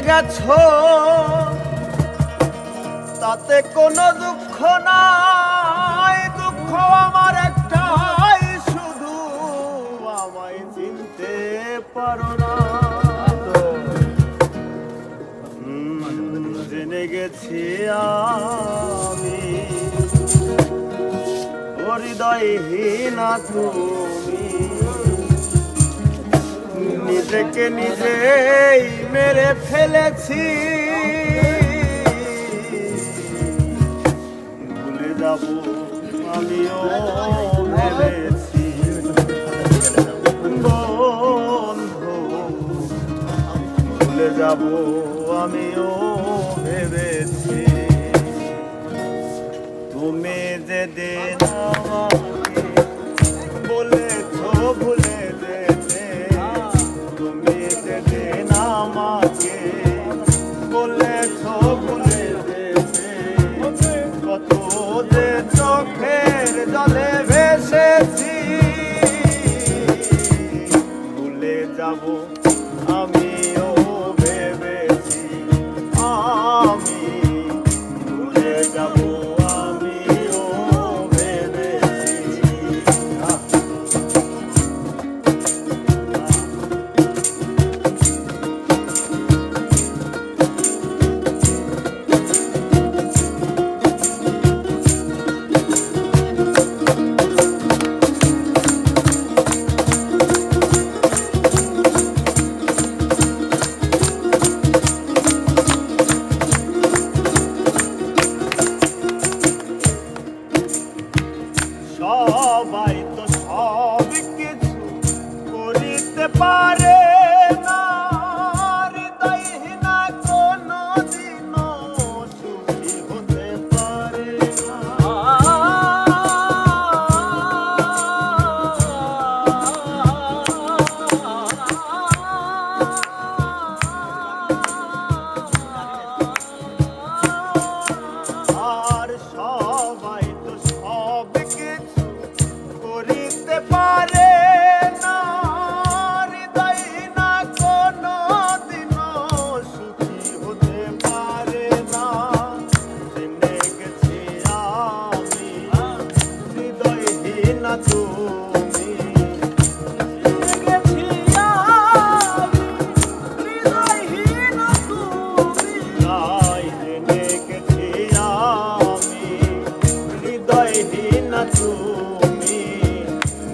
গেছো তাতে কোনো দুঃখ নাই, দুঃখ আমার একটাই, শুধু আমায় চিনতে পারো না। জেনে গেছি আমি হৃদয়হীনা তুমি, নিজেকে নিজেই মেরে ফেলেছি। ভুলে যাব আমিও ভেবেছি বন্ধু, ভুলে যাব আমিও ভেবেছি। তুমি যেদিন আমাকে বলেছো ভুলে যেতে, তুমি যেদিন আমাকে বলেছো ভুলে যেতে, কত যে চোখের জলে ভেসেছি। ভুলে যাব আমিও ভেবেছি, আমি ভুলে যাব আমিও ভেবেছি। সবাই তো সব কিছু করিতে পারে না, হৃদয়হীনা কোনো দিনও সুখী হতে পারে না। আর সবাই তো সব কিছু করিতে পারে না, হৃদয়হীনা কোনো দিনও সুখী হতে পারে না। জেনে গেছি আমি হৃদয়হীনা তুমি, জেনে গেছি আমি হৃদয়হীনা তুমি, তাই জেনে গেছি আমি হৃদয়হীনা তুমি,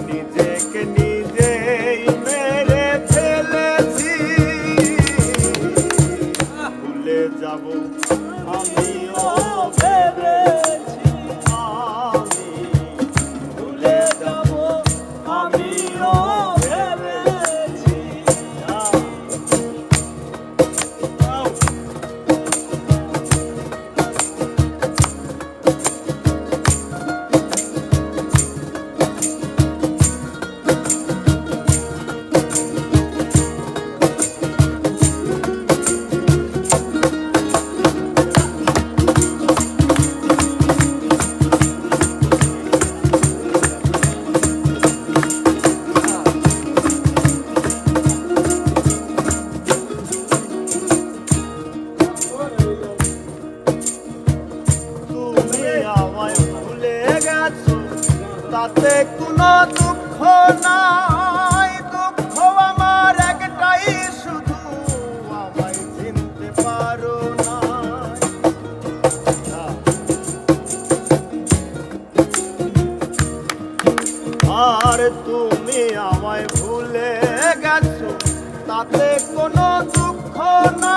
নিজেকে নিজেই মেরে ফেলেছি। ভুলে যাব আমিও ভেবেছি, আমি ভুলে যাব আমিও ভেবেছি। তাতে কোনো দুঃখ নাই, দুঃখ আমার একটাই, শুধু আমায় চিনতে পারো না। আর তুমি আমায় ভুলে গেছো তাতে কোনো দুঃখ না।